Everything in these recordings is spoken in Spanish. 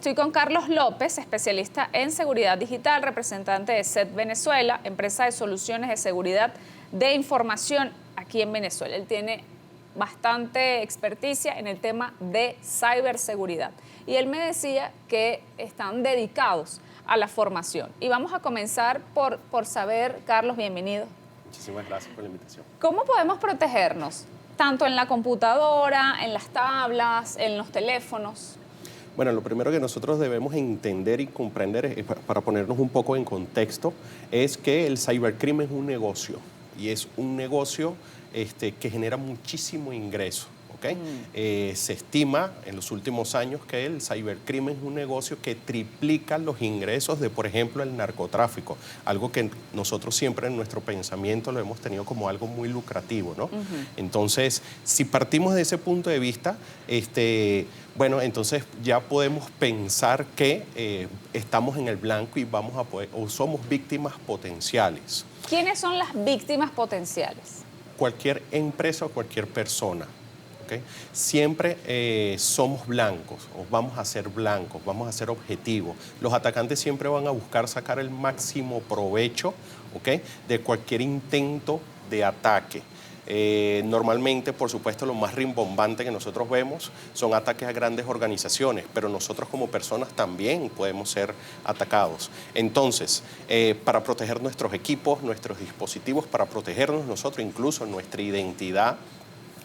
Estoy con Carlos López, especialista en seguridad digital, representante de SET Venezuela, empresa de soluciones de seguridad de información aquí en Venezuela. Él tiene bastante experticia en el tema de ciberseguridad. Y él me decía que están dedicados a la formación. Y vamos a comenzar por saber, Carlos, bienvenido. Muchísimas gracias por la invitación. ¿Cómo podemos protegernos? Tanto en la computadora, en las tablas, en los teléfonos. Bueno, lo primero que nosotros debemos entender y comprender, para ponernos un poco en contexto, es que el cibercrimen es un negocio. Y es un negocio que genera muchísimo ingreso. ¿Okay? Se estima en los últimos años que el cibercrimen es un negocio que triplica los ingresos de, por ejemplo, el narcotráfico, algo que nosotros siempre en nuestro pensamiento lo hemos tenido como algo muy lucrativo, ¿no? Entonces, si partimos de ese punto de vista, bueno, entonces ya podemos pensar que estamos en el blanco y vamos a poder, o somos víctimas potenciales. ¿Quiénes son las víctimas potenciales? Cualquier empresa o cualquier persona. ¿Okay? Siempre somos blancos, o vamos a ser blancos, vamos a ser objetivos. Los atacantes siempre van a buscar sacar el máximo provecho, ¿okay? De cualquier intento de ataque. Normalmente, por supuesto, lo más rimbombante que nosotros vemos son ataques a grandes organizaciones, pero nosotros como personas también podemos ser atacados. Entonces, para proteger nuestros equipos, nuestros dispositivos, para protegernos nosotros, incluso nuestra identidad,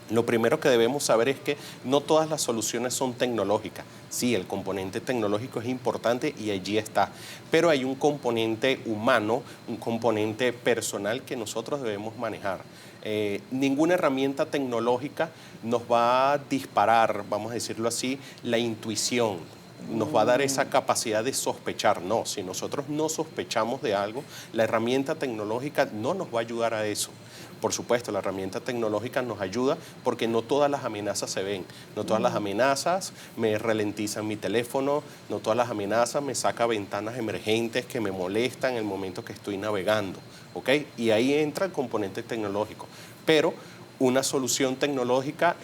lo primero que debemos saber es que no todas las soluciones son tecnológicas. Sí, el componente tecnológico es importante y allí está, pero hay un componente humano, un componente personal que nosotros debemos manejar. Ninguna herramienta tecnológica nos va a disparar, vamos a decirlo así, la intuición. Nos va a dar esa capacidad de sospechar. No, si nosotros no sospechamos de algo, la herramienta tecnológica no nos va a ayudar a eso. Por supuesto, la herramienta tecnológica nos ayuda porque no todas las amenazas se ven. No todas las amenazas me ralentizan mi teléfono, no todas las amenazas me sacan ventanas emergentes que me molestan en el momento que estoy navegando. ¿Okay? Y ahí entra el componente tecnológico. Pero una solución tecnológica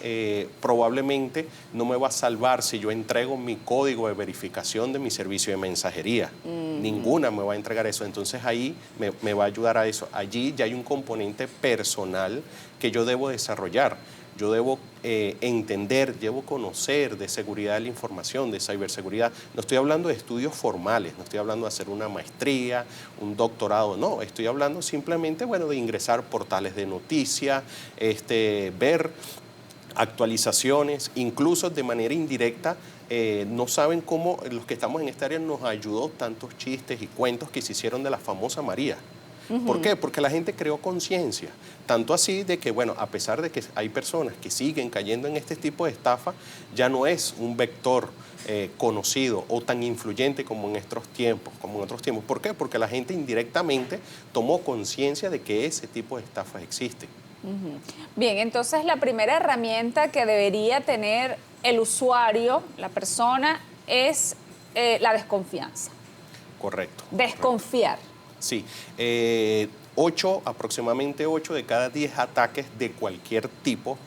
probablemente no me va a salvar si yo entrego mi código de verificación de mi servicio de mensajería. Ninguna me va a entregar eso. Entonces ahí me va a ayudar a eso. Allí ya hay un componente personal que yo debo desarrollar. Yo debo entender, debo conocer de seguridad de la información, de ciberseguridad. No estoy hablando de estudios formales, no estoy hablando de hacer una maestría, un doctorado, no. Estoy hablando simplemente, bueno, de ingresar portales de noticias, ver actualizaciones, incluso de manera indirecta. No saben cómo los que estamos en esta área nos ayudó tantos chistes y cuentos que se hicieron de la famosa María. ¿Por qué? Porque la gente creó conciencia, tanto así de que, bueno, a pesar de que hay personas que siguen cayendo en este tipo de estafa, ya no es un vector conocido o tan influyente como en otros tiempos. ¿Por qué? Porque la gente indirectamente tomó conciencia de que ese tipo de estafas existen. Bien, entonces la primera herramienta que debería tener el usuario, la persona, es la desconfianza. Correcto. Desconfiar. Correcto. Sí, aproximadamente 8 de cada 10 ataques de cualquier tipo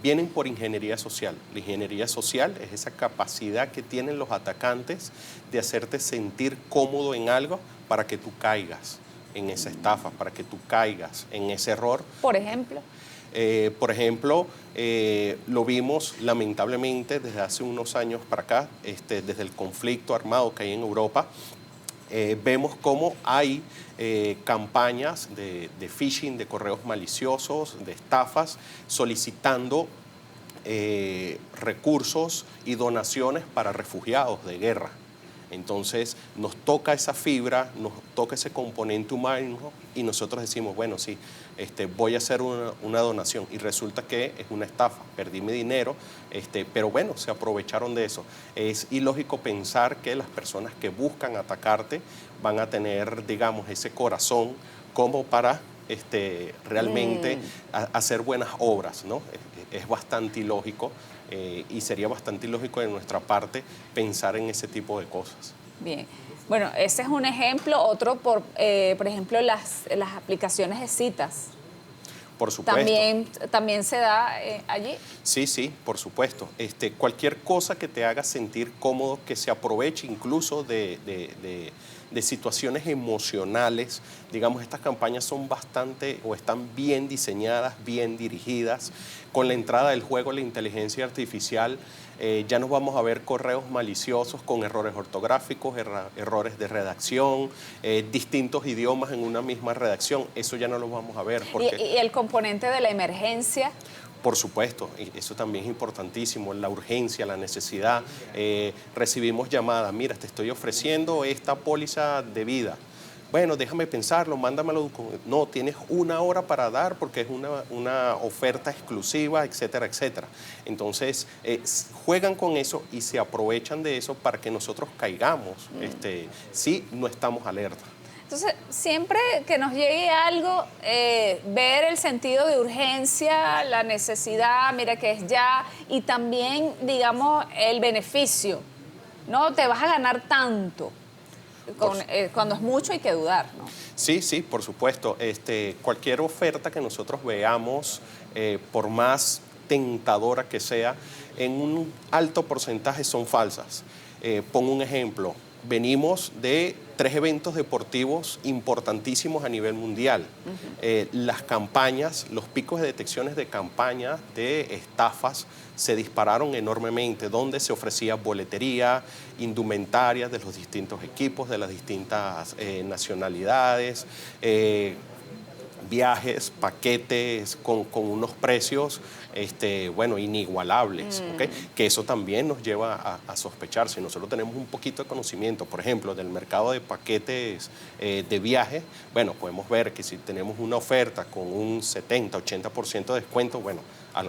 vienen por ingeniería social. La ingeniería social es esa capacidad que tienen los atacantes de hacerte sentir cómodo en algo para que tú caigas en esa estafa, para que tú caigas en ese error. Por ejemplo. Lo vimos lamentablemente desde hace unos años para acá, desde el conflicto armado que hay en Europa. Vemos cómo hay campañas de phishing, de correos maliciosos, de estafas, solicitando recursos y donaciones para refugiados de guerra. Entonces nos toca esa fibra, nos toca ese componente humano y nosotros decimos, bueno, sí, voy a hacer una donación y resulta que es una estafa, perdí mi dinero, pero bueno, se aprovecharon de eso. Es ilógico pensar que las personas que buscan atacarte van a tener, digamos, ese corazón como para realmente hacer buenas obras, ¿no? Es bastante ilógico. Y sería bastante ilógico de nuestra parte pensar en ese tipo de cosas. Bien. Bueno, ese es un ejemplo. Otro, por ejemplo, las aplicaciones de citas. Por supuesto. También se da allí. Sí, sí, por supuesto. Cualquier cosa que te haga sentir cómodo, que se aproveche incluso de situaciones emocionales. Digamos, estas campañas son bastante o están bien diseñadas, bien dirigidas. Con la entrada del juego, la inteligencia artificial, ya nos vamos a ver correos maliciosos con errores ortográficos, errores de redacción, distintos idiomas en una misma redacción. Eso ya no lo vamos a ver. Porque ¿Y el componente de la emergencia? Por supuesto, y eso también es importantísimo, la urgencia, la necesidad. Recibimos llamadas, mira, te estoy ofreciendo esta póliza de vida. Bueno, déjame pensarlo, mándamelo. No, tienes 1 hora para dar porque es una oferta exclusiva, etcétera, etcétera. Entonces, juegan con eso y se aprovechan de eso para que nosotros caigamos si no estamos alerta. Entonces, siempre que nos llegue algo, ver el sentido de urgencia, la necesidad, mira que es ya, y también, digamos, el beneficio. No te vas a ganar tanto. Cuando es mucho hay que dudar, ¿no? Sí, sí, por supuesto. Cualquier oferta que nosotros veamos, por más tentadora que sea, en un alto porcentaje son falsas. Pongo un ejemplo. Venimos de 3 eventos deportivos importantísimos a nivel mundial. Las campañas, los picos de detecciones de campañas de estafas se dispararon enormemente, donde se ofrecía boletería, indumentaria de los distintos equipos, de las distintas nacionalidades, viajes, paquetes con unos precios inigualables, ¿okay? Que eso también nos lleva a sospechar. Si nosotros tenemos un poquito de conocimiento, por ejemplo, del mercado de paquetes de viaje, bueno, podemos ver que si tenemos una oferta con un 70-80% de descuento, bueno,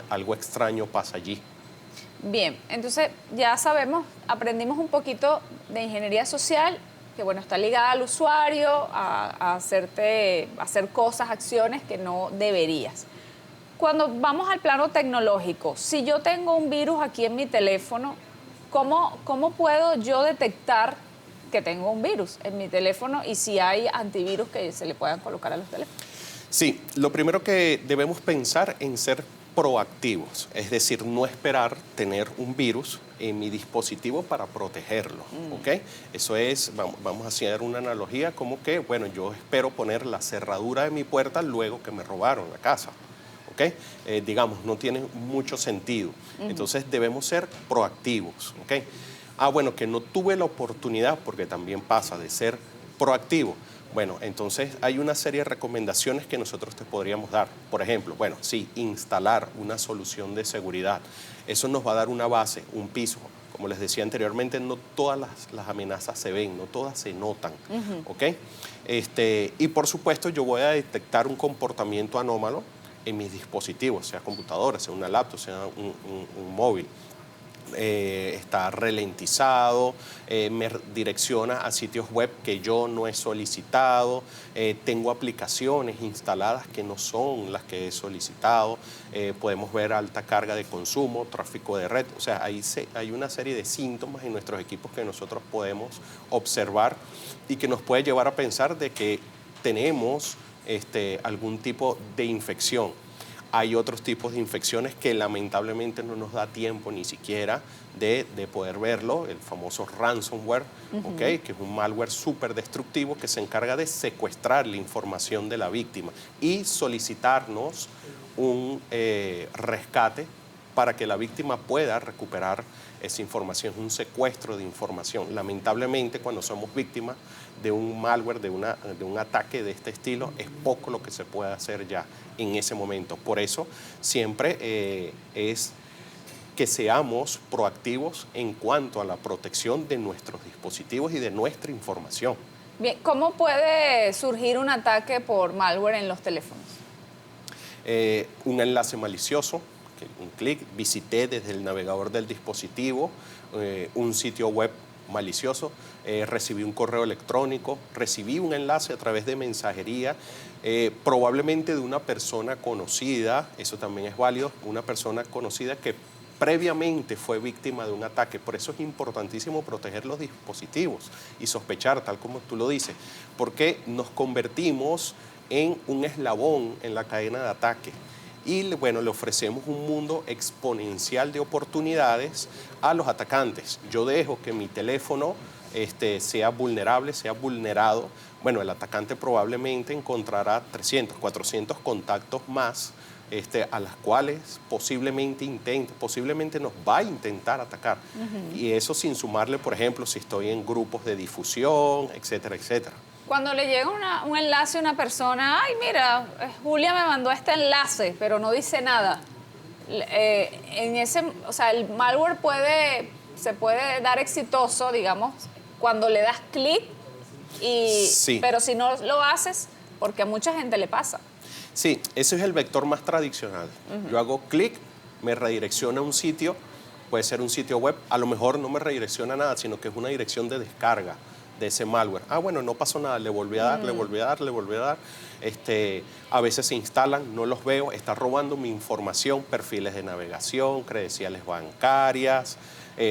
algo extraño pasa allí. Bien, entonces ya sabemos, aprendimos un poquito de ingeniería social, que bueno, está ligada al usuario, a hacer cosas, acciones que no deberías. Cuando vamos al plano tecnológico, si yo tengo un virus aquí en mi teléfono, ¿cómo puedo yo detectar que tengo un virus en mi teléfono y si hay antivirus que se le puedan colocar a los teléfonos? Sí, lo primero que debemos pensar en ser proactivos, es decir, no esperar tener un virus en mi dispositivo para protegerlo, ¿ok? Eso es, vamos a hacer una analogía como que, bueno, yo espero poner la cerradura de mi puerta luego que me robaron la casa, ¿ok? Digamos, no tiene mucho sentido. Entonces debemos ser proactivos, ¿ok? Bueno, que no tuve la oportunidad, porque también pasa de ser proactivo. Bueno, entonces hay una serie de recomendaciones que nosotros te podríamos dar. Por ejemplo, bueno, sí, instalar una solución de seguridad. Eso nos va a dar una base, un piso. Como les decía anteriormente, no todas las amenazas se ven, no todas se notan, ¿ok? Y por supuesto yo voy a detectar un comportamiento anómalo en mis dispositivos, sea computadora, sea una laptop, sea un móvil. Está ralentizado, me direcciona a sitios web que yo no he solicitado, tengo aplicaciones instaladas que no son las que he solicitado, podemos ver alta carga de consumo, tráfico de red, o sea, hay una serie de síntomas en nuestros equipos que nosotros podemos observar y que nos puede llevar a pensar de que tenemos algún tipo de infección. Hay otros tipos de infecciones que lamentablemente no nos da tiempo ni siquiera de poder verlo, el famoso ransomware, ¿okay? Que es un malware súper destructivo que se encarga de secuestrar la información de la víctima y solicitarnos un rescate para que la víctima pueda recuperar esa información. Es un secuestro de información. Lamentablemente, cuando somos víctimas de un malware, de un ataque de este estilo, es poco lo que se puede hacer ya en ese momento. Por eso, siempre es que seamos proactivos en cuanto a la protección de nuestros dispositivos y de nuestra información. Bien, ¿cómo puede surgir un ataque por malware en los teléfonos? Un enlace malicioso, un clic, visité desde el navegador del dispositivo un sitio web malicioso, recibí un correo electrónico, recibí un enlace a través de mensajería, probablemente de una persona conocida, eso también es válido, una persona conocida que previamente fue víctima de un ataque. Por eso es importantísimo proteger los dispositivos y sospechar, tal como tú lo dices, porque nos convertimos en un eslabón en la cadena de ataque. Y bueno, le ofrecemos un mundo exponencial de oportunidades a los atacantes. Yo dejo que mi teléfono sea vulnerable, sea vulnerado. Bueno, el atacante probablemente encontrará 300, 400 contactos más a las cuales posiblemente nos va a intentar atacar. Y eso sin sumarle, por ejemplo, si estoy en grupos de difusión, etcétera, etcétera. Cuando le llega un enlace a una persona, ay, mira, Julia me mandó este enlace, pero no dice nada. O sea, el malware se puede dar exitoso, digamos, cuando le das clic, sí. Pero si no lo haces, porque a mucha gente le pasa. Sí, ese es el vector más tradicional. Yo hago clic, me redirecciona a un sitio, puede ser un sitio web, a lo mejor no me redirecciona a nada, sino que es una dirección de descarga de ese malware. Ah, bueno, no pasó nada, le volví a dar, le volví a dar, le volví a dar. A veces se instalan, no los veo, está robando mi información, perfiles de navegación, credenciales bancarias,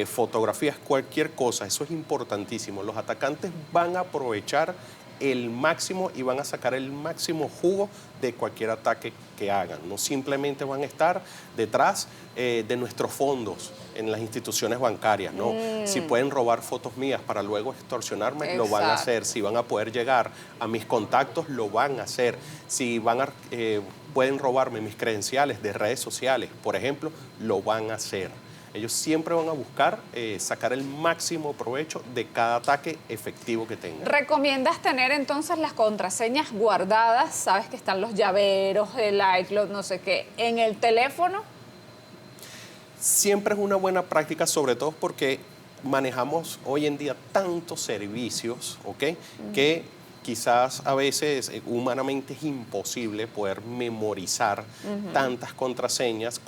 fotografías, cualquier cosa. Eso es importantísimo. Los atacantes van a aprovechar el máximo y van a sacar el máximo jugo de cualquier ataque que hagan. No simplemente van a estar detrás de nuestros fondos en las instituciones bancarias, ¿no? Si pueden robar fotos mías para luego extorsionarme, Exacto. lo van a hacer. Si van a poder llegar a mis contactos, lo van a hacer. Si pueden robarme mis credenciales de redes sociales, por ejemplo, lo van a hacer. Ellos siempre van a buscar sacar el máximo provecho de cada ataque efectivo que tengan. ¿Recomiendas tener entonces las contraseñas guardadas? Sabes que están los llaveros, el iCloud, no sé qué, en el teléfono. Siempre es una buena práctica, sobre todo porque manejamos hoy en día tantos servicios, ¿ok? Que quizás a veces humanamente es imposible poder memorizar tantas contraseñas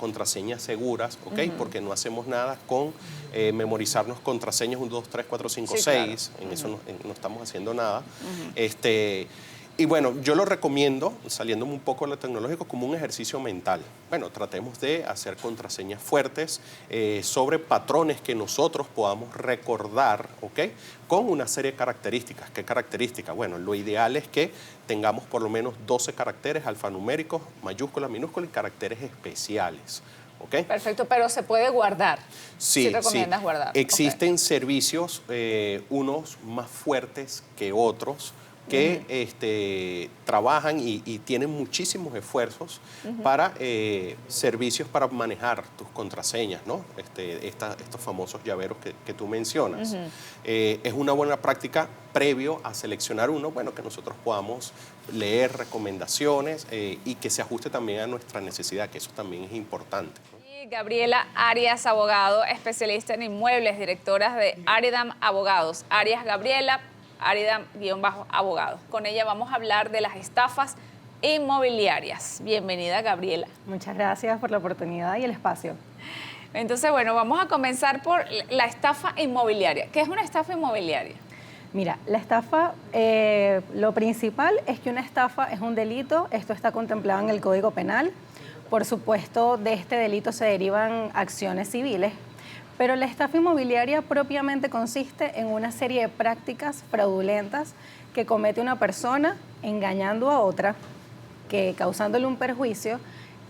seguras, ¿ok? Porque no hacemos nada con memorizarnos contraseñas 1, 2, 3, 4, 5, Sí, 6. claro. En eso no estamos haciendo nada. Y bueno, yo lo recomiendo, saliéndome un poco de lo tecnológico, como un ejercicio mental. Bueno, tratemos de hacer contraseñas fuertes sobre patrones que nosotros podamos recordar, ¿ok? Con una serie de características. ¿Qué características? Bueno, lo ideal es que tengamos por lo menos 12 caracteres alfanuméricos, mayúsculas, minúsculas y caracteres especiales. ¿Okay? Perfecto, pero se puede guardar. Sí, recomiendas guardar. Existen servicios, unos más fuertes que otros, que trabajan y tienen muchísimos esfuerzos para servicios para manejar tus contraseñas, ¿no? Estos famosos llaveros que tú mencionas. Es una buena práctica previo a seleccionar uno, bueno, que nosotros podamos leer recomendaciones y que se ajuste también a nuestra necesidad, que eso también es importante, ¿no? Gabriela Arias, abogado, especialista en inmuebles, directora de Aridam Abogados. Arias Gabriela, Aridam-abogado. Con ella vamos a hablar de las estafas inmobiliarias. Bienvenida, Gabriela. Muchas gracias por la oportunidad y el espacio. Entonces, bueno, vamos a comenzar por la estafa inmobiliaria. ¿Qué es una estafa inmobiliaria? Mira, la estafa, lo principal es que una estafa es un delito. Esto está contemplado en el Código Penal. Por supuesto, de este delito se derivan acciones civiles, pero la estafa inmobiliaria propiamente consiste en una serie de prácticas fraudulentas que comete una persona engañando a otra, causándole un perjuicio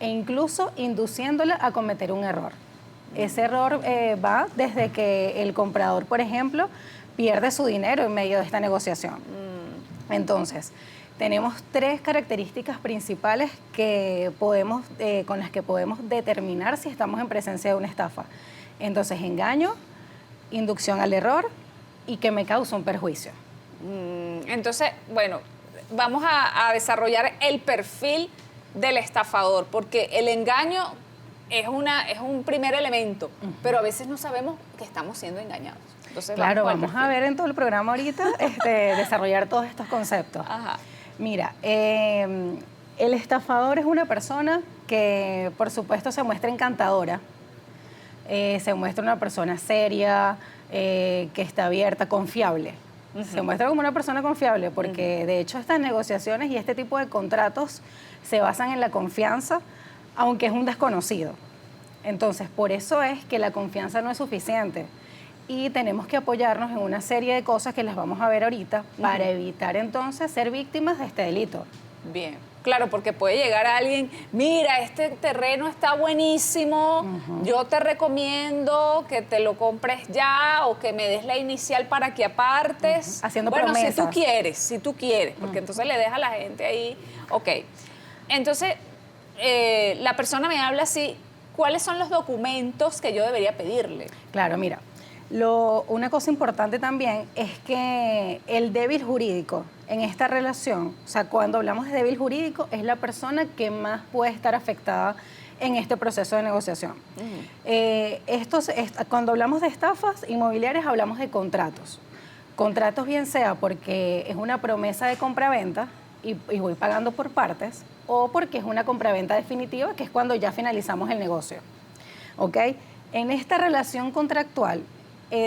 e incluso induciéndola a cometer un error. Ese error va desde que el comprador, por ejemplo, pierde su dinero en medio de esta negociación. Entonces, tenemos 3 características principales con las que podemos determinar si estamos en presencia de una estafa. Entonces, engaño, inducción al error y que me causa un perjuicio. Entonces, bueno, vamos a desarrollar el perfil del estafador, porque el engaño es un primer elemento, pero a veces no sabemos que estamos siendo engañados. Entonces, claro, vamos a ver en todo el programa ahorita desarrollar todos estos conceptos. Ajá. Mira, el estafador es una persona que, por supuesto, se muestra encantadora. Se muestra una persona seria, que está abierta, confiable. Se muestra como una persona confiable porque, de hecho, estas negociaciones y este tipo de contratos se basan en la confianza, aunque es un desconocido. Entonces, por eso es que la confianza no es suficiente. Y tenemos que apoyarnos en una serie de cosas que las vamos a ver ahorita para evitar entonces ser víctimas de este delito. Bien, claro, porque puede llegar alguien, mira, este terreno está buenísimo, yo te recomiendo que te lo compres ya o que me des la inicial para que apartes. Haciendo bueno, promesas. si tú quieres, porque entonces le deja a la gente ahí, ok. Entonces, la persona me habla así, ¿cuáles son los documentos que yo debería pedirle? Claro, mira, una cosa importante también es que el débil jurídico en esta relación, o sea, cuando hablamos de débil jurídico, es la persona que más puede estar afectada en este proceso de negociación. Cuando hablamos de estafas inmobiliarias, hablamos de contratos. Contratos bien sea porque es una promesa de compraventa y voy pagando por partes, o porque es una compraventa definitiva, que es cuando ya finalizamos el negocio. ¿Ok? En esta relación contractual,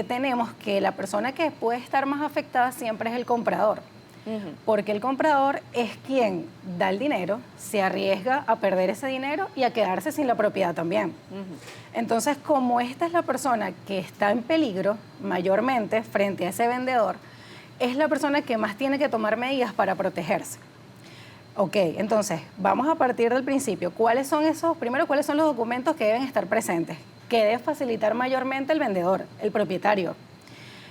tenemos que la persona que puede estar más afectada siempre es el comprador, porque el comprador es quien da el dinero, se arriesga a perder ese dinero y a quedarse sin la propiedad también. Entonces, como esta es la persona que está en peligro mayormente frente a ese vendedor, es la persona que más tiene que tomar medidas para protegerse. Ok, entonces, vamos a partir del principio. ¿Cuáles son los documentos que deben estar presentes? Que debe facilitar mayormente el vendedor, el propietario.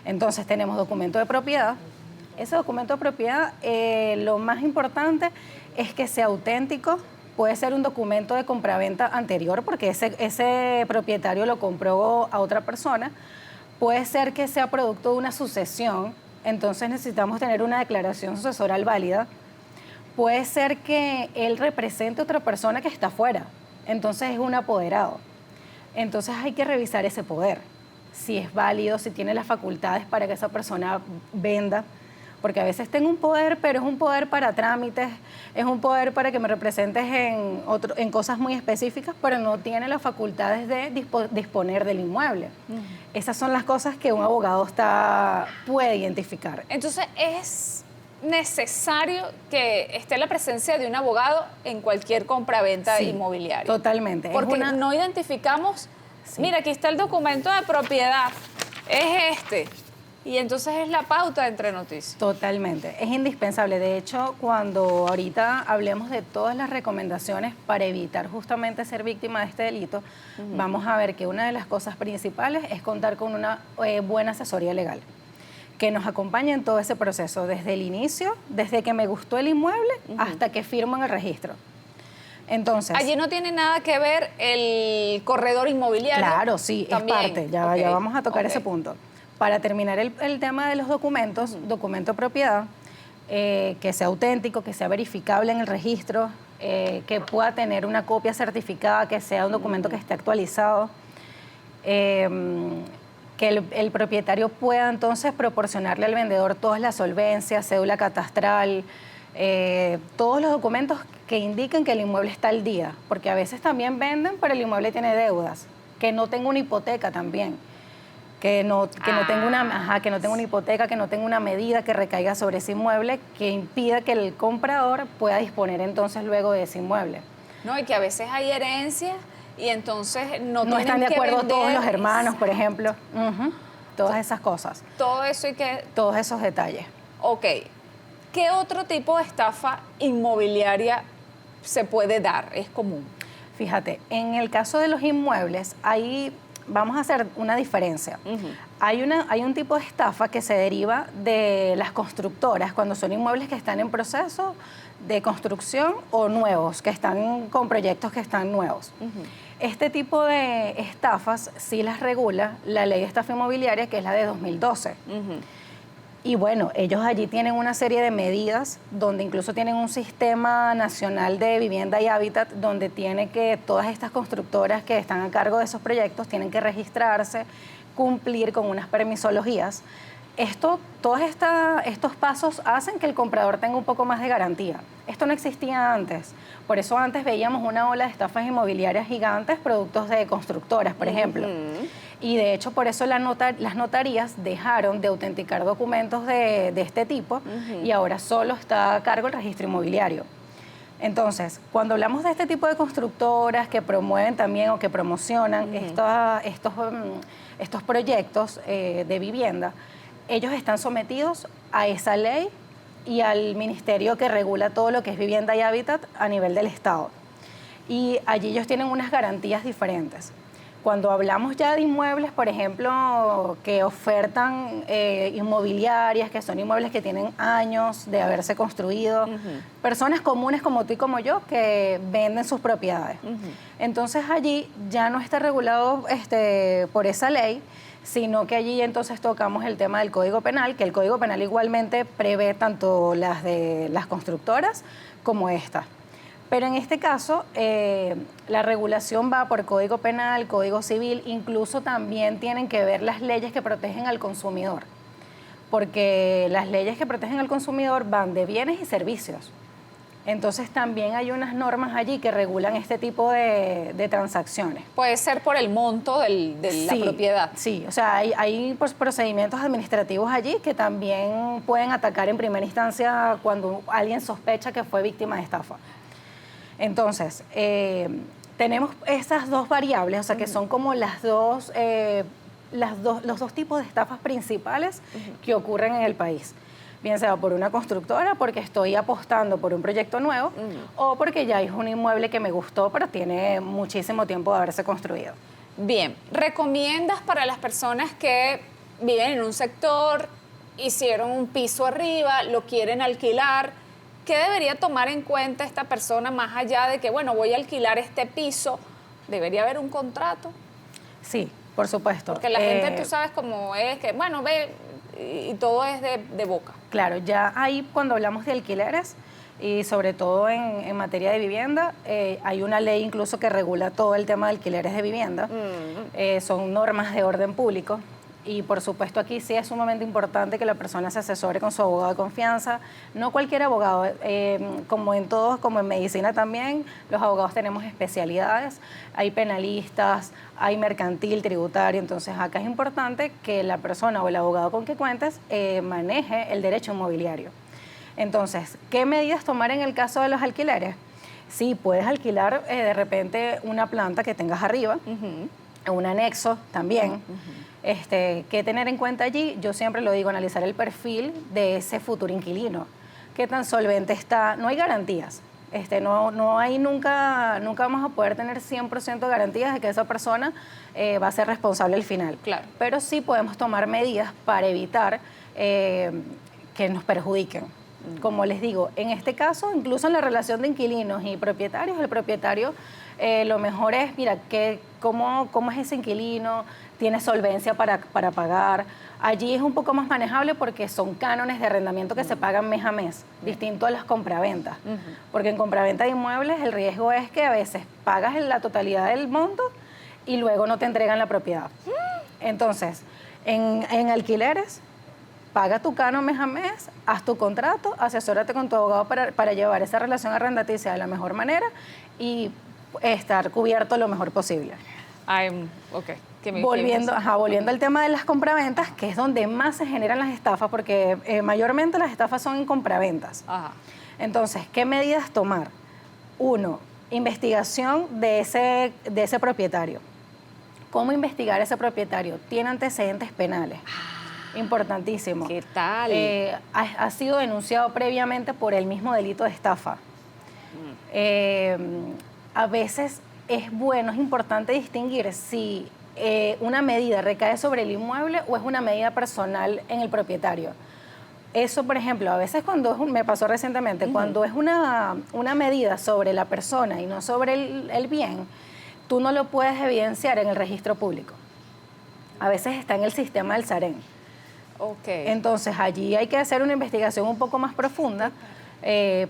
Entonces, tenemos documento de propiedad. Ese documento de propiedad, lo más importante es que sea auténtico. Puede ser un documento de compraventa anterior, porque ese propietario lo compró a otra persona. Puede ser que sea producto de una sucesión, entonces necesitamos tener una declaración sucesoral válida. Puede ser que él represente a otra persona que está afuera, entonces es un apoderado. Entonces hay que revisar ese poder, si es válido, si tiene las facultades para que esa persona venda, porque a veces tengo un poder, pero es un poder para trámites, es un poder para que me representes en cosas muy específicas, pero no tiene las facultades de disponer del inmueble. Esas son las cosas que un abogado puede identificar. Entonces, es necesario que esté la presencia de un abogado en cualquier compraventa inmobiliaria. Totalmente. Porque no identificamos, mira, aquí está el documento de propiedad, es este. Y entonces es la pauta entre noticias. Totalmente, es indispensable. De hecho, cuando ahorita hablemos de todas las recomendaciones para evitar justamente ser víctima de este delito, vamos a ver que una de las cosas principales es contar con una buena asesoría legal, que nos acompañe en todo ese proceso, desde el inicio, desde que me gustó el inmueble hasta que firmo en el registro. Entonces, allí no tiene nada que ver el corredor inmobiliario. Claro, sí, también. Es parte, ya vamos a tocar ese punto. Para terminar el tema de los documentos, documento de propiedad, que sea auténtico, que sea verificable en el registro, que pueda tener una copia certificada, que sea un documento que esté actualizado, que el propietario pueda entonces proporcionarle al vendedor todas las solvencias, cédula catastral, todos los documentos que indiquen que el inmueble está al día, porque a veces también venden, pero el inmueble tiene deudas, que no tenga una hipoteca también. Que no tenga una hipoteca, que no tenga una medida que recaiga sobre ese inmueble que impida que el comprador pueda disponer entonces luego de ese inmueble. No, y que a veces hay herencias y entonces no están de acuerdo todos los hermanos, por ejemplo. Todas esas cosas. Todo eso y que... Todos esos detalles. Ok. ¿Qué otro tipo de estafa inmobiliaria se puede dar? ¿Es común? Fíjate, en el caso de los inmuebles, vamos a hacer una diferencia. Hay un tipo de estafa que se deriva de las constructoras, cuando son inmuebles que están en proceso de construcción o nuevos, que están con proyectos que están nuevos. Este tipo de estafas sí las regula la ley de estafa inmobiliaria, que es la de 2012. Y bueno, ellos allí tienen una serie de medidas donde incluso tienen un sistema nacional de vivienda y hábitat donde tiene que todas estas constructoras que están a cargo de esos proyectos tienen que registrarse, cumplir con unas permisologías. Todos estos pasos hacen que el comprador tenga un poco más de garantía. Esto no existía antes. Por eso antes veíamos una ola de estafas inmobiliarias gigantes, productos de constructoras, por ejemplo. Y de hecho, por eso las notarías dejaron de autenticar documentos de este tipo y ahora solo está a cargo el registro inmobiliario. Entonces, cuando hablamos de este tipo de constructoras que promueven también o que promocionan estos proyectos de vivienda, ellos están sometidos a esa ley y al ministerio que regula todo lo que es vivienda y hábitat a nivel del Estado. Y allí ellos tienen unas garantías diferentes. Cuando hablamos ya de inmuebles, por ejemplo, que ofertan inmobiliarias, que son inmuebles que tienen años de haberse construido, personas comunes como tú y como yo que venden sus propiedades. Entonces allí ya no está regulado por esa ley, sino que allí entonces tocamos el tema del Código Penal, que el Código Penal igualmente prevé tanto las de las constructoras como esta. Pero en este caso, la regulación va por Código Penal, Código Civil, incluso también tienen que ver las leyes que protegen al consumidor, porque las leyes que protegen al consumidor van de bienes y servicios. Entonces también hay unas normas allí que regulan este tipo de transacciones. Puede ser por el monto de la propiedad. Sí, o sea, hay pues, procedimientos administrativos allí que también pueden atacar en primera instancia cuando alguien sospecha que fue víctima de estafa. Entonces, tenemos esas dos variables, o sea, que son como los dos tipos de estafas principales que ocurren en el país. Bien sea por una constructora, porque estoy apostando por un proyecto nuevo, o porque ya es un inmueble que me gustó, pero tiene muchísimo tiempo de haberse construido. Bien, ¿recomiendas para las personas que viven en un sector, hicieron un piso arriba, lo quieren alquilar? ¿Qué debería tomar en cuenta esta persona más allá de que, bueno, voy a alquilar este piso? ¿Debería haber un contrato? Sí, por supuesto. Porque la gente, tú sabes cómo es, que, bueno, ve, y todo es de boca. Claro, ya ahí cuando hablamos de alquileres, y sobre todo en materia de vivienda, hay una ley incluso que regula todo el tema de alquileres de vivienda. Son normas de orden público. Y por supuesto aquí sí es sumamente importante que la persona se asesore con su abogado de confianza. No cualquier abogado, como en todos, como en medicina también, los abogados tenemos especialidades. Hay penalistas, hay mercantil, tributario. Entonces acá es importante que la persona o el abogado con que cuentes maneje el derecho inmobiliario. Entonces, ¿qué medidas tomar en el caso de los alquileres? Sí, puedes alquilar de repente una planta que tengas arriba, un anexo también. ¿Qué tener en cuenta allí? Yo siempre lo digo, analizar el perfil de ese futuro inquilino. ¿Qué tan solvente está? No hay garantías. No hay nunca vamos a poder tener 100% de garantías de que esa persona va a ser responsable al final. Claro. Pero sí podemos tomar medidas para evitar que nos perjudiquen. Como les digo, en este caso, incluso en la relación de inquilinos y propietarios, el propietario lo mejor es, mira, cómo es ese inquilino, tiene solvencia para pagar. Allí es un poco más manejable porque son cánones de arrendamiento que se pagan mes a mes, distinto a las compraventas. Porque en compraventa de inmuebles el riesgo es que a veces pagas en la totalidad del monto y luego no te entregan la propiedad. Entonces, en alquileres, paga tu canon mes a mes, haz tu contrato, asesórate con tu abogado para llevar esa relación arrendaticia de la mejor manera y estar cubierto lo mejor posible. Okay. Volviendo al tema de las compraventas, que es donde más se generan las estafas, porque mayormente las estafas son en compraventas. Ajá. Entonces, ¿qué medidas tomar? Uno, investigación de ese propietario. ¿Cómo investigar a ese propietario? ¿Tiene antecedentes penales? Importantísimo. ¿Qué tal? Ha sido denunciado previamente por el mismo delito de estafa. A veces es importante distinguir si una medida recae sobre el inmueble o es una medida personal en el propietario. Eso, por ejemplo, a veces me pasó recientemente, cuando es una medida sobre la persona y no sobre el bien, tú no lo puedes evidenciar en el registro público. A veces está en el sistema del SAREN. Okay. Entonces, allí hay que hacer una investigación un poco más profunda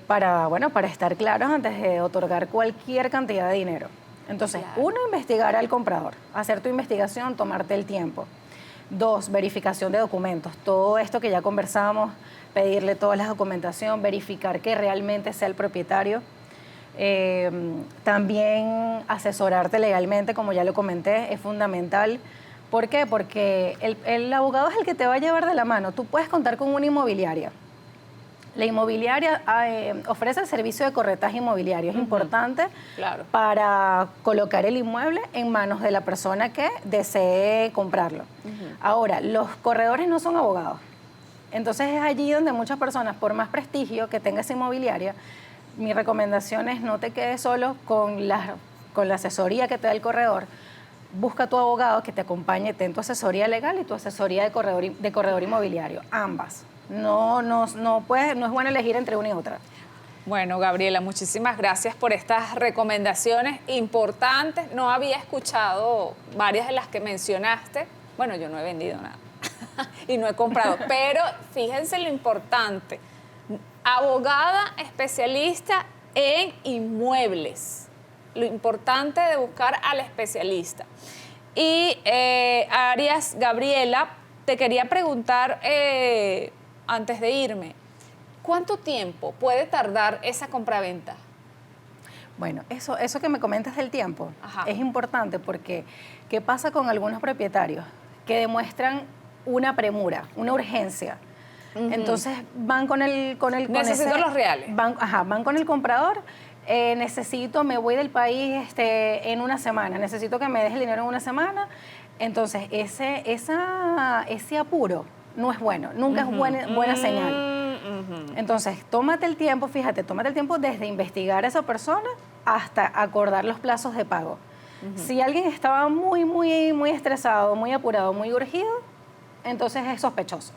para estar claros antes de otorgar cualquier cantidad de dinero. Entonces, uno, investigar al comprador, hacer tu investigación, tomarte el tiempo. Dos, verificación de documentos. Todo esto que ya conversamos, pedirle toda la documentación, verificar que realmente sea el propietario. También asesorarte legalmente, como ya lo comenté, es fundamental. ¿Por qué? porque el abogado es el que te va a llevar de la mano. Tú puedes contar con una inmobiliaria. La inmobiliaria ofrece el servicio de corretaje inmobiliario. Es importante para colocar el inmueble en manos de la persona que desee comprarlo. Ahora, los corredores no son abogados. Entonces es allí donde muchas personas, por más prestigio que tenga esa inmobiliaria, mi recomendación es no te quedes solo con la asesoría que te da el corredor. Busca a tu abogado que te acompañe, ten tu asesoría legal y tu asesoría de corredor inmobiliario, ambas. No es bueno elegir entre una y otra. Bueno, Gabriela, muchísimas gracias por estas recomendaciones importantes. No había escuchado varias de las que mencionaste. Bueno, yo no he vendido nada y no he comprado, pero fíjense lo importante. Abogada especialista en inmuebles. Lo importante de buscar al especialista. Y Arias, Gabriela, te quería preguntar antes de irme, ¿cuánto tiempo puede tardar esa compraventa? Bueno, eso que me comentas del tiempo Ajá. es importante porque ¿qué pasa con algunos propietarios que demuestran una premura, una urgencia? Entonces van con Necesito los reales. Van con el comprador. Me voy del país en una semana, necesito que me deje el dinero en una semana. Entonces ese apuro no es bueno, nunca es buena señal. Entonces tómate el tiempo desde investigar a esa persona hasta acordar los plazos de pago. Si alguien estaba muy, muy, muy estresado, muy apurado, muy urgido, entonces es sospechoso.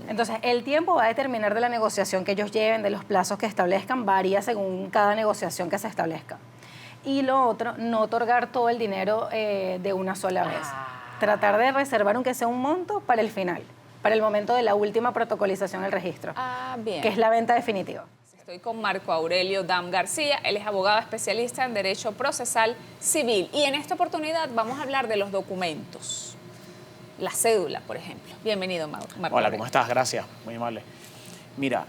Entonces, el tiempo va a determinar de la negociación que ellos lleven, de los plazos que establezcan, varía según cada negociación que se establezca. Y lo otro, no otorgar todo el dinero de una sola vez. Tratar de reservar aunque sea un monto para el final, para el momento de la última protocolización del registro, Bien. que es la venta definitiva. Estoy con Marco Aurelio Dam García, él es abogado especialista en Derecho Procesal Civil. Y en esta oportunidad vamos a hablar de los documentos. La cédula, por ejemplo. Bienvenido, Marco. Hola, ¿cómo estás? Gracias, muy amable. Mira,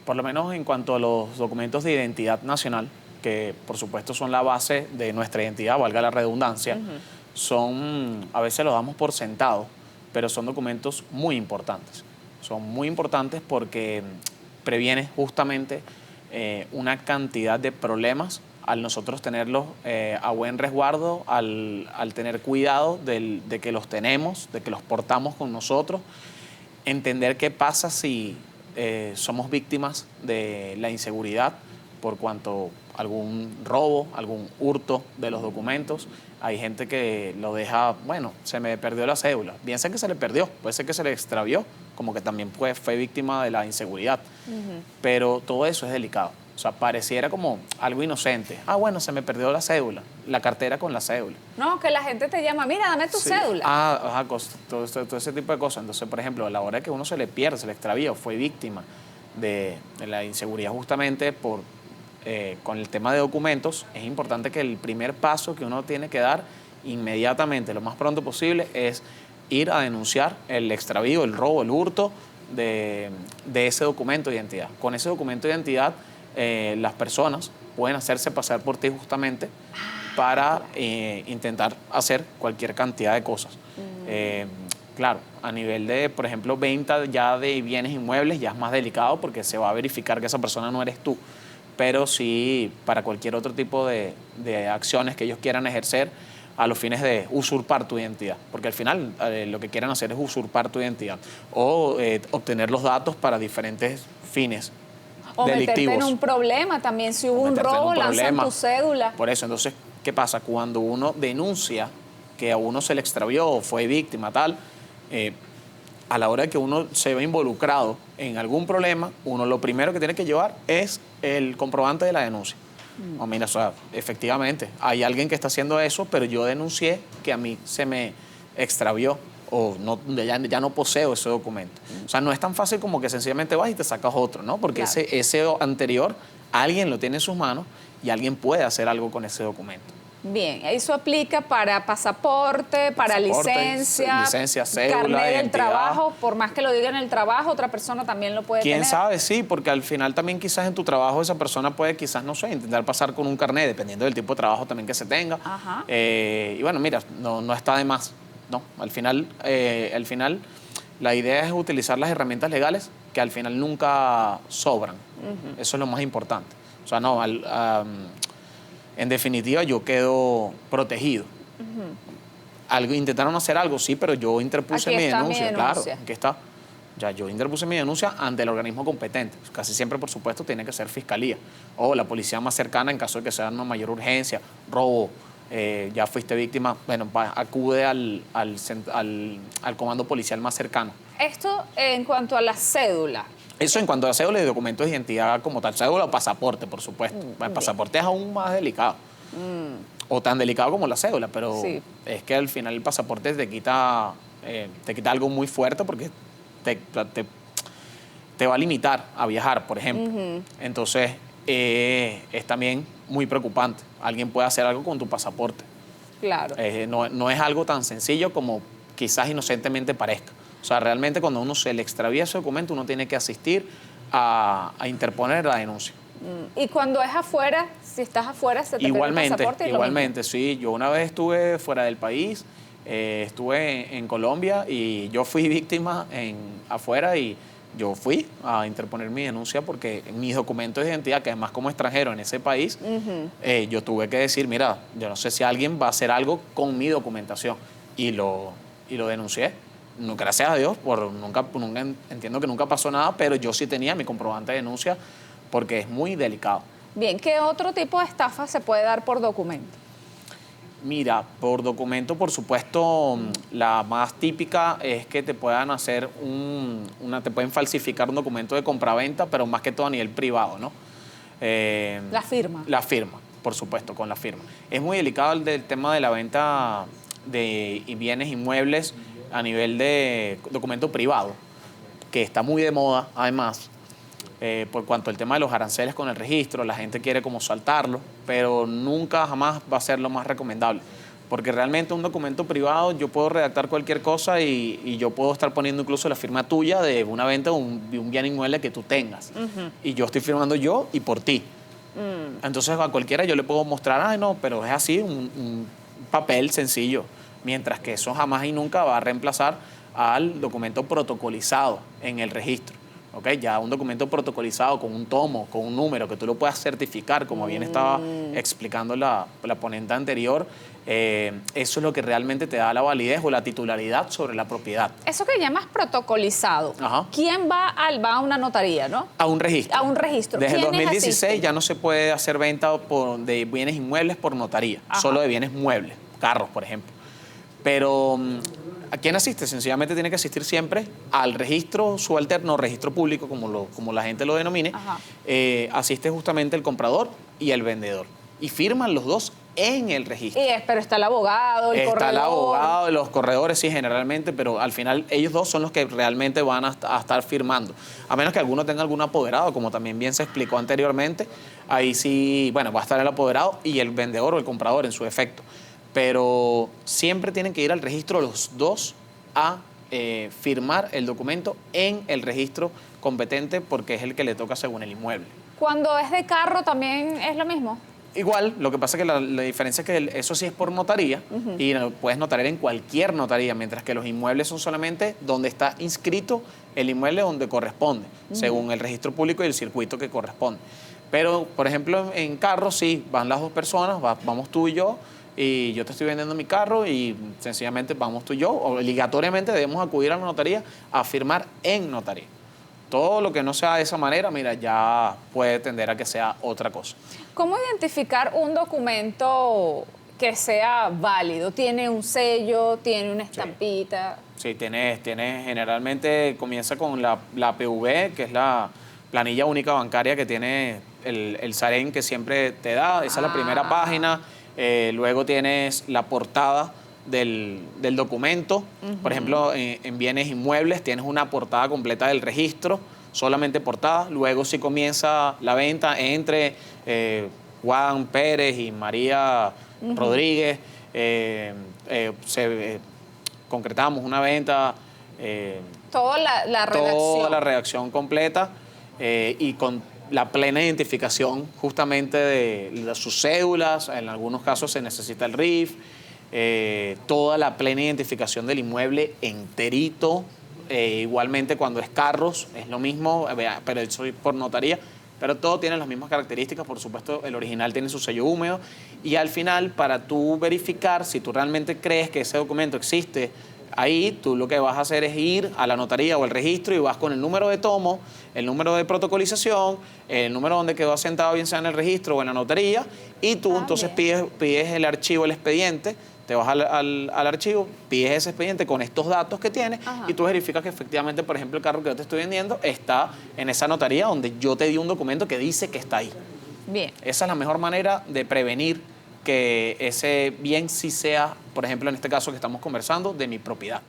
por lo menos en cuanto a los documentos de identidad nacional, que por supuesto son la base de nuestra identidad, valga la redundancia, a veces los damos por sentado, pero son documentos muy importantes. Son muy importantes porque previene justamente una cantidad de problemas al nosotros tenerlos a buen resguardo, al tener cuidado de que los tenemos, de que los portamos con nosotros, entender qué pasa si somos víctimas de la inseguridad por cuanto algún robo, algún hurto de los documentos. Hay gente que lo deja, bueno, se me perdió la cédula. Bien sé que se le perdió, puede ser que se le extravió, como que también fue víctima de la inseguridad. Pero todo eso es delicado. O sea, pareciera como algo inocente. Bueno, se me perdió la cédula, la cartera con la cédula. No, que la gente te llama, mira, dame tu cédula. Todo ese tipo de cosas. Entonces, por ejemplo, a la hora que uno se le pierde, se le extravía o fue víctima de la inseguridad justamente con el tema de documentos, es importante que el primer paso que uno tiene que dar inmediatamente, lo más pronto posible, es ir a denunciar el extravío, el robo, el hurto de ese documento de identidad. Con ese documento de identidad, las personas pueden hacerse pasar por ti justamente para intentar hacer cualquier cantidad de cosas. Claro, a nivel de, por ejemplo, venta ya de bienes inmuebles ya es más delicado porque se va a verificar que esa persona no eres tú. Pero sí, para cualquier otro tipo de acciones que ellos quieran ejercer a los fines de usurpar tu identidad. Porque al final lo que quieren hacer es usurpar tu identidad o obtener los datos para diferentes fines o delictivos. Meterte en un problema también. Si hubo un robo, lanzan tu cédula. Por eso, entonces, ¿qué pasa? Cuando uno denuncia que a uno se le extravió o fue víctima, tal, a la hora de que uno se ve involucrado en algún problema, uno lo primero que tiene que llevar es el comprobante de la denuncia. Mira, o sea, efectivamente, hay alguien que está haciendo eso, pero yo denuncié que a mí se me extravió o no, ya no poseo ese documento. O sea, no es tan fácil como que sencillamente vas y te sacas otro, ¿no? Porque claro, ese anterior, alguien lo tiene en sus manos y alguien puede hacer algo con ese documento. Bien, eso aplica para pasaporte, para licencia, cédula, carnet del trabajo, por más que lo diga en el trabajo, otra persona también lo puede tener. ¿Quién sabe? Sí, porque al final también quizás en tu trabajo esa persona puede quizás, no sé, intentar pasar con un carnet, dependiendo del tipo de trabajo también que se tenga. Y bueno, mira, no está de más, ¿no? Al final la idea es utilizar las herramientas legales que al final nunca sobran. Eso es lo más importante. O sea, no, en definitiva, yo quedo protegido. Intentaron hacer algo, sí, pero yo interpuse mi denuncia, claro, aquí está. Ya yo interpuse mi denuncia ante el organismo competente. Casi siempre, por supuesto, tiene que ser fiscalía o la policía más cercana en caso de que sea una mayor urgencia, robo, ya fuiste víctima, bueno, acude al comando policial más cercano. Esto en cuanto a la cédula. Eso en cuanto a cédula y documentos de identidad como tal, cédula o pasaporte, por supuesto. El pasaporte es aún más delicado. O tan delicado como la cédula, pero Sí. es que al final el pasaporte te quita algo muy fuerte porque te va a limitar a viajar, por ejemplo. Entonces, es también muy preocupante. Alguien puede hacer algo con tu pasaporte. Claro. No es algo tan sencillo como quizás inocentemente parezca. O sea, realmente cuando uno se le extravía ese documento, uno tiene que asistir a interponer la denuncia. Y cuando es afuera, si estás afuera, se te pierde el pasaporte. Igualmente, sí. Yo una vez estuve fuera del país, estuve en Colombia y yo fui víctima afuera y yo fui a interponer mi denuncia porque mis documentos de identidad, que además como extranjero en ese país, yo tuve que decir, mira, yo no sé si alguien va a hacer algo con mi documentación. Y lo denuncié. No, gracias a Dios, nunca entiendo que nunca pasó nada, pero yo sí tenía mi comprobante de denuncia porque es muy delicado. Bien, ¿qué otro tipo de estafa se puede dar por documento? Mira, por documento, por supuesto, la más típica es que te puedan hacer te pueden falsificar un documento de compraventa, pero más que todo a nivel privado, ¿no? La firma. La firma, por supuesto, con la firma. Es muy delicado el tema de la venta de bienes inmuebles a nivel de documento privado, que está muy de moda, además, por cuanto al tema de los aranceles con el registro, la gente quiere como saltarlo, pero nunca jamás va a ser lo más recomendable, porque realmente un documento privado yo puedo redactar cualquier cosa y yo puedo estar poniendo incluso la firma tuya de una venta de un bien inmueble que tú tengas, y yo estoy firmando yo y por ti. Entonces a cualquiera yo le puedo mostrar, ay no, pero es así, un papel sencillo, mientras que eso jamás y nunca va a reemplazar al documento protocolizado en el registro. ¿Okay? Ya un documento protocolizado con un tomo, con un número, que tú lo puedas certificar, como bien estaba explicando la ponente anterior, eso es lo que realmente te da la validez o la titularidad sobre la propiedad. Eso que llamas protocolizado. Ajá. ¿Quién va a una notaría, no? A un registro. A un registro. Desde el ¿Quiénes 2016 asisten? ya no se puede hacer venta de bienes inmuebles por notaría, solo de bienes muebles, carros, por ejemplo. Pero ¿a quién asiste? Sencillamente tiene que asistir siempre al registro subalterno, registro público, como la gente lo denomine. Asiste justamente el comprador y el vendedor. Y firman los dos en el registro. Pero está el abogado, el corredor. Está el abogado, los corredores, sí, generalmente, pero al final ellos dos son los que realmente van a estar firmando. A menos que alguno tenga algún apoderado, como también bien se explicó anteriormente. Ahí sí, bueno, va a estar el apoderado y el vendedor o el comprador en su efecto. Pero siempre tienen que ir al registro los dos a firmar el documento en el registro competente porque es el que le toca según el inmueble. Cuando es de carro también es lo mismo. Igual, lo que pasa es que la diferencia es que eso sí es por notaría y lo puedes notariar en cualquier notaría, mientras que los inmuebles son solamente donde está inscrito el inmueble donde corresponde, según el registro público y el circuito que corresponde. Pero, por ejemplo, en carros sí, van las dos personas, vamos tú y yo te estoy vendiendo mi carro y sencillamente vamos tú y yo, obligatoriamente debemos acudir a la notaría a firmar en notaría. Todo lo que no sea de esa manera, mira, ya puede tender a que sea otra cosa. ¿Cómo identificar un documento que sea válido? ¿Tiene un sello? ¿Tiene una estampita? Sí, tienes generalmente comienza con la PV, que es la planilla única bancaria que tiene el SAREN que siempre te da. Esa es la primera página. Luego tienes la portada del documento. Por ejemplo, en bienes inmuebles tienes una portada completa del registro, solamente portada. Luego sí comienza la venta entre Juan Pérez y María Rodríguez. Concretamos una venta. Toda la redacción. Toda la redacción completa y con la plena identificación justamente de sus cédulas. En algunos casos se necesita el RIF. Toda la plena identificación del inmueble enterito. Igualmente cuando es carros es lo mismo, pero eso por notaría. Pero todo tiene las mismas características. Por supuesto, el original tiene su sello húmedo. Y al final, para tú verificar si tú realmente crees que ese documento existe Ahí tú lo que vas a hacer es ir a la notaría o al registro y vas con el número de tomo, el número de protocolización, el número donde quedó asentado, bien sea en el registro o en la notaría, y tú entonces pides el archivo, el expediente, te vas al archivo, pides ese expediente con estos datos que tienes y tú verificas que efectivamente, por ejemplo, el carro que yo te estoy vendiendo está en esa notaría donde yo te di un documento que dice que está ahí. Bien. Esa es la mejor manera de prevenir que ese bien sí sea, por ejemplo, en este caso que estamos conversando, de mi propiedad.